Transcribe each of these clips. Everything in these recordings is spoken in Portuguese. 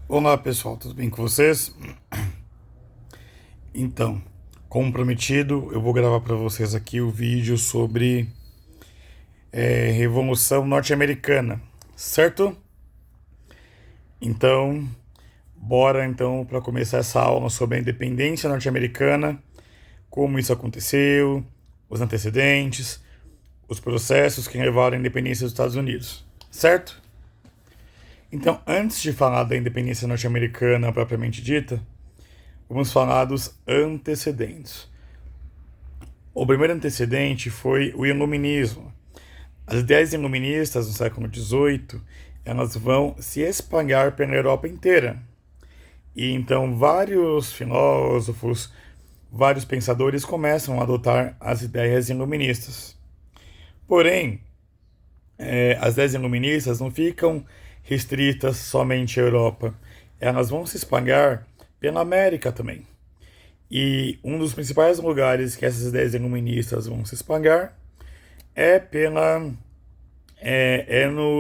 Olá pessoal, tudo bem com vocês? Então, como prometido, eu vou gravar para vocês aqui o vídeo sobre Revolução Norte-Americana, certo? Então, bora então para começar essa aula sobre a independência norte-americana, como isso aconteceu, os antecedentes, os processos que levaram à independência dos Estados Unidos, certo? Então, antes de falar da independência norte-americana propriamente dita, vamos falar dos antecedentes. O primeiro antecedente foi o iluminismo. As ideias iluministas no século XVIII, elas vão se espalhar pela Europa inteira. E então vários filósofos, vários pensadores começam a adotar as ideias iluministas. Porém, as ideias iluministas não ficam restritas somente à Europa. Elas vão se espalhar pela América também. E um dos principais lugares que essas ideias iluministas vão se espalhar é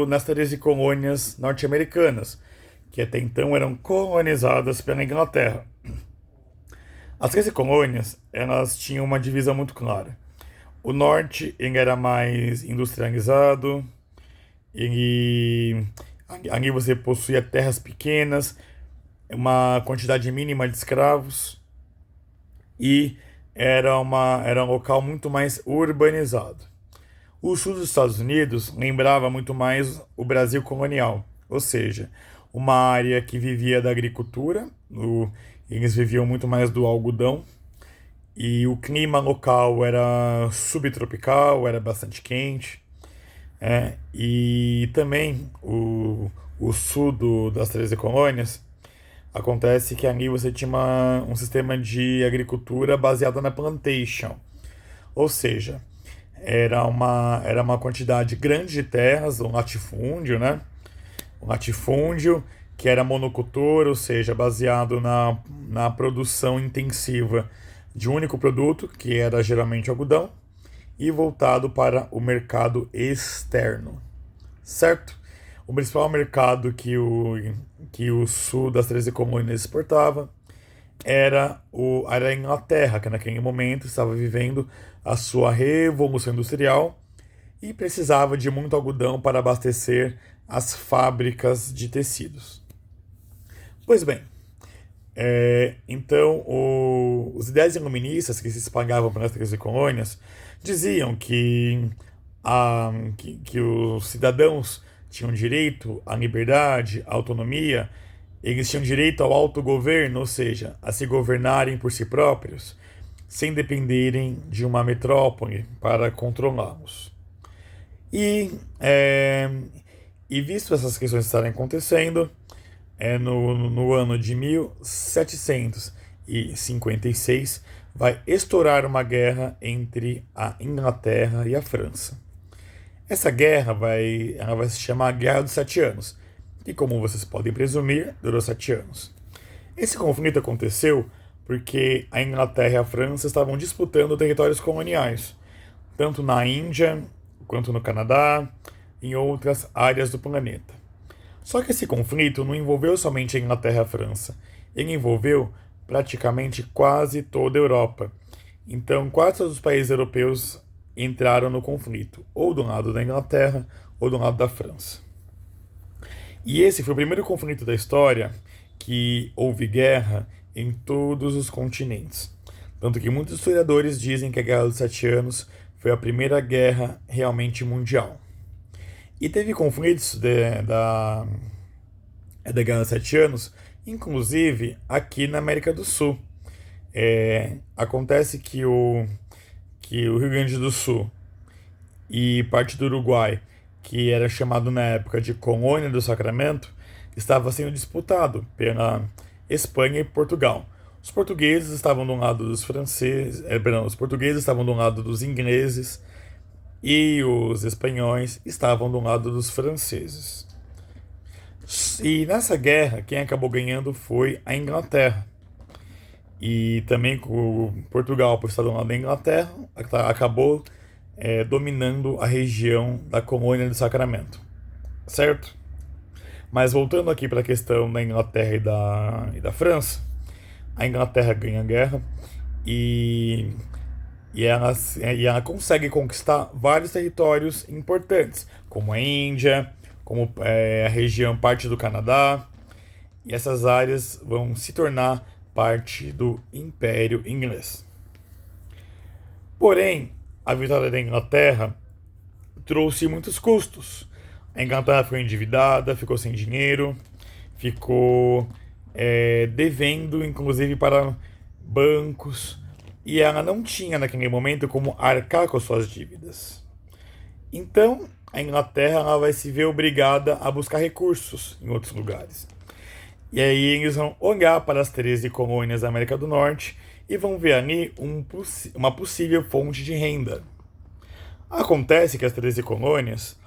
nas 13 colônias norte-americanas, que até então eram colonizadas pela Inglaterra. As 13 colônias, elas tinham uma divisão muito clara. O norte, ele era mais industrializado, ele, ali você possuía terras pequenas, uma quantidade mínima de escravos, e era um local muito mais urbanizado. O sul dos Estados Unidos lembrava muito mais o Brasil colonial, ou seja, uma área que vivia da agricultura, eles viviam muito mais do algodão, e o clima local era subtropical, era bastante quente, e também o sul das 13 colônias, acontece que ali você tinha um sistema de agricultura baseado na plantation, ou seja, era uma quantidade grande de terras, um latifúndio, né? Um latifúndio que era monocultor, ou seja, baseado na produção intensiva de um único produto, que era geralmente algodão, e voltado para o mercado externo, certo? O principal mercado que o sul das 13 colônias exportava era a Inglaterra, que naquele momento estava vivendo a sua revolução industrial e precisava de muito algodão para abastecer as fábricas de tecidos. Pois bem, então os ideias iluministas que se espalhavam pelas 13 colônias diziam que os cidadãos tinham direito à liberdade, à autonomia, eles tinham direito ao autogoverno, ou seja, a se governarem por si próprios, sem dependerem de uma metrópole para controlá-los. E, é, e visto essas questões estarem acontecendo, no ano de 1756 vai estourar uma guerra entre a Inglaterra e a França. Essa guerra ela vai se chamar Guerra dos Sete Anos, e como vocês podem presumir, durou 7 anos. Esse conflito aconteceu porque a Inglaterra e a França estavam disputando territórios coloniais, tanto na Índia quanto no Canadá e em outras áreas do planeta. Só que esse conflito não envolveu somente a Inglaterra e a França, ele envolveu praticamente quase toda a Europa. Então, quase todos os países europeus entraram no conflito, ou do lado da Inglaterra ou do lado da França. E esse foi o primeiro conflito da história que houve guerra em todos os continentes. Tanto que muitos historiadores dizem que a Guerra dos Sete Anos foi a primeira guerra realmente mundial. E teve conflitos da Guerra dos Sete Anos, inclusive aqui na América do Sul. Acontece que o Rio Grande do Sul e parte do Uruguai, que era chamado na época de Colônia do Sacramento, estava sendo disputado pela Espanha e Portugal. Os portugueses estavam do lado dos franceses, os portugueses estavam do lado dos ingleses e os espanhóis estavam do lado dos franceses. E nessa guerra, quem acabou ganhando foi a Inglaterra. E também com Portugal, por estar do lado da Inglaterra, acabou dominando a região da Colônia do Sacramento, certo? Mas voltando aqui para a questão da Inglaterra e da França, a Inglaterra ganha a guerra e, e ela consegue conquistar vários territórios importantes, como a Índia, como a região parte do Canadá, e essas áreas vão se tornar parte do Império Inglês. Porém, a vitória da Inglaterra trouxe muitos custos. A Inglaterra ficou endividada, ficou sem dinheiro, ficou devendo, inclusive, para bancos, e ela não tinha naquele momento como arcar com suas dívidas. Então, a Inglaterra ela vai se ver obrigada a buscar recursos em outros lugares. E aí eles vão olhar para as 13 colônias da América do Norte e vão ver ali uma possível fonte de renda. Acontece que as 13 colônias,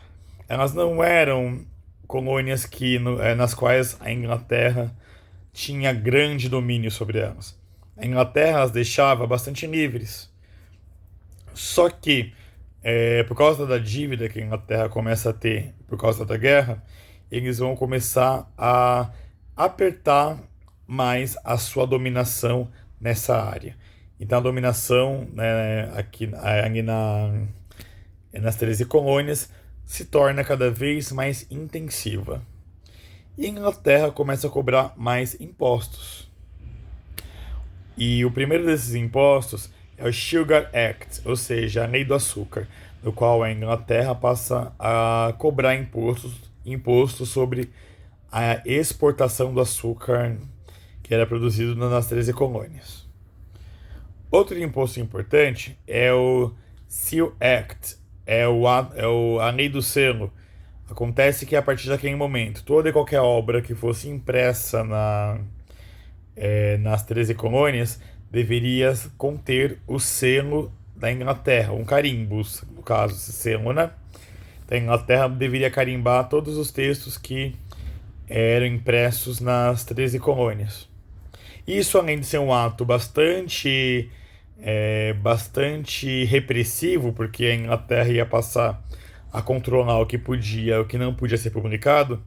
elas não eram colônias nas quais a Inglaterra tinha grande domínio sobre elas. A Inglaterra as deixava bastante livres. Só que, por causa da dívida que a Inglaterra começa a ter por causa da guerra, eles vão começar a apertar mais a sua dominação nessa área. Então a dominação, né, aqui nas 13 colônias se torna cada vez mais intensiva. E a Inglaterra começa a cobrar mais impostos. E o primeiro desses impostos é o Sugar Act, ou seja, a Lei do Açúcar, no qual a Inglaterra passa a cobrar impostos sobre a exportação do açúcar que era produzido nas 13 colônias. Outro imposto importante é o Seal Act, a lei do selo. Acontece que a partir daquele momento, toda e qualquer obra que fosse impressa nas 13 colônias deveria conter o selo da Inglaterra, um carimbo, no caso, esse selo, né? Então, a Inglaterra deveria carimbar todos os textos que eram impressos nas 13 colônias. Isso, além de ser um ato bastante repressivo, porque a Inglaterra ia passar a controlar o que podia, o que não podia ser publicado,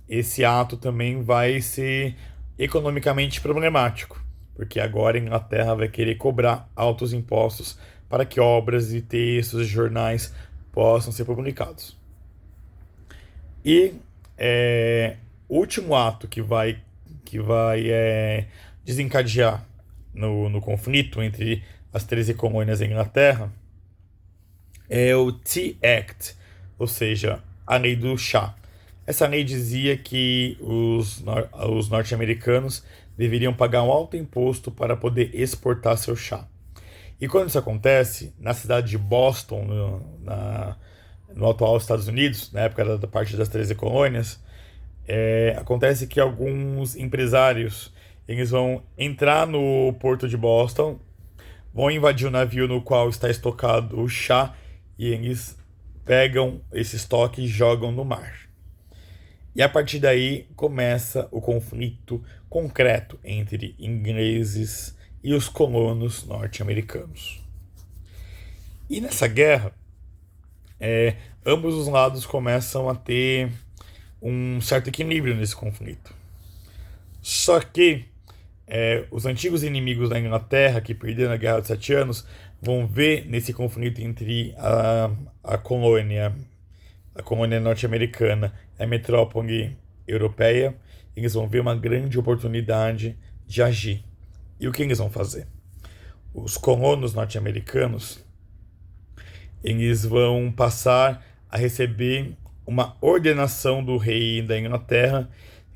esse ato também vai ser economicamente problemático, porque agora a Inglaterra vai querer cobrar altos impostos para que obras e textos e jornais possam ser publicados. E o último ato que vai desencadear no conflito entre as 13 colônias da Inglaterra é o Tea Act, ou seja, a lei do chá. Essa lei dizia que os norte-americanos deveriam pagar um alto imposto para poder exportar seu chá. E quando isso acontece, na cidade de Boston, no atual Estados Unidos, na época da parte das 13 colônias, acontece que alguns empresários eles vão entrar no porto de Boston, vão invadir o navio no qual está estocado o chá e eles pegam esse estoque e jogam no mar. E a partir daí começa o conflito concreto entre ingleses e os colonos norte-americanos. E nessa guerra, ambos os lados começam a ter um certo equilíbrio nesse conflito. Só que os antigos inimigos da Inglaterra, que perderam a Guerra dos 7 Anos, vão ver nesse conflito entre a colônia norte-americana e a metrópole europeia, eles vão ver uma grande oportunidade de agir. E o que eles vão fazer? Os colonos norte-americanos, eles vão passar a receber uma ordenação do rei da Inglaterra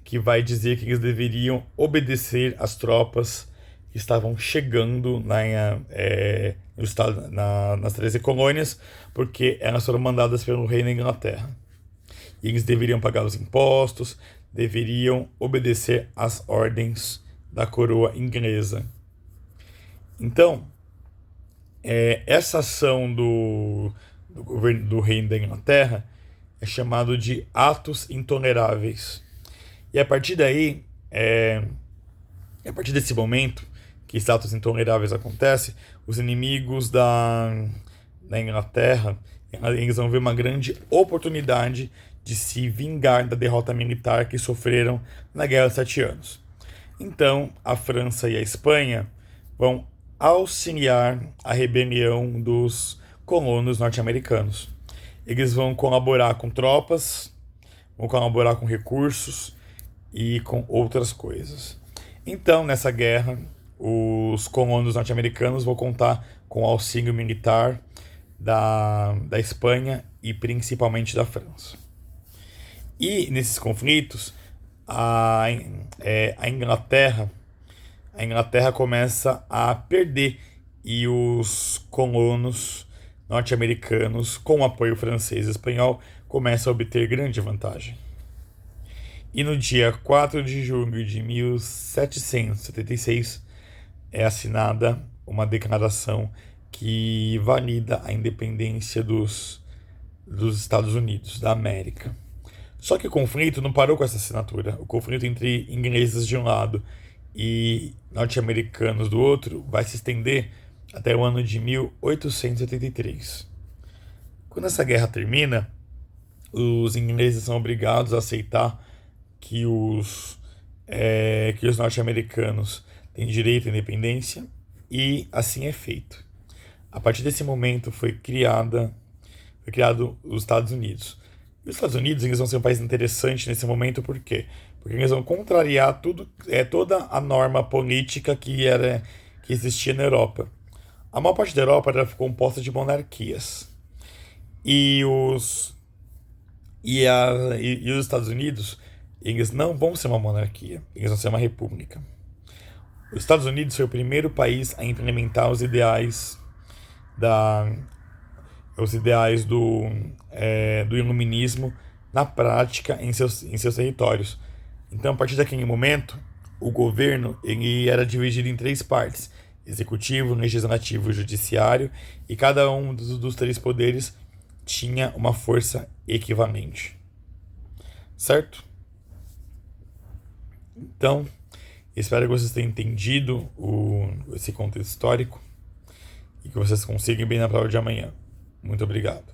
que vai dizer que eles deveriam obedecer às tropas que estavam chegando nas 13 colônias, porque elas foram mandadas pelo rei da Inglaterra. E eles deveriam pagar os impostos, deveriam obedecer às ordens da coroa inglesa. Então, essa ação do governo do rei da Inglaterra é chamado de atos intoleráveis. E a partir daí, a partir desse momento que esses atos intoleráveis acontecem, os inimigos da Inglaterra eles vão ver uma grande oportunidade de se vingar da derrota militar que sofreram na Guerra dos Sete Anos. Então, a França e a Espanha vão auxiliar a rebelião dos colonos norte-americanos. Eles vão colaborar com tropas, vão colaborar com recursos e com outras coisas. Então, nessa guerra, os colonos norte-americanos vão contar com o auxílio militar da Espanha e principalmente da França. E nesses conflitos, a Inglaterra começa a perder e os colonos norte-americanos, com o apoio francês e espanhol, começam a obter grande vantagem. E no dia 4 de julho de 1776 é assinada uma declaração que valida a independência dos Estados Unidos, da América. Só que o conflito não parou com essa assinatura. O conflito entre ingleses de um lado e norte-americanos do outro vai se estender até o ano de 1883. Quando essa guerra termina, os ingleses são obrigados a aceitar que os norte-americanos têm direito à independência, e assim é feito. A partir desse momento foi criado os Estados Unidos. E os Estados Unidos, eles vão ser um país interessante nesse momento, por quê? Porque eles vão contrariar toda a norma política que existia na Europa. A maior parte da Europa era composta de monarquias. E os Estados Unidos, eles não vão ser uma monarquia, eles vão ser uma república. Os Estados Unidos foi o primeiro país a implementar os ideais do iluminismo na prática em seus territórios. Então, a partir daquele momento, o governo ele era dividido em 3 partes: executivo, legislativo e judiciário, e cada um dos 3 poderes tinha uma força equivalente. Certo? Então, espero que vocês tenham entendido esse contexto histórico e que vocês consigam bem na prova de amanhã. Muito obrigado.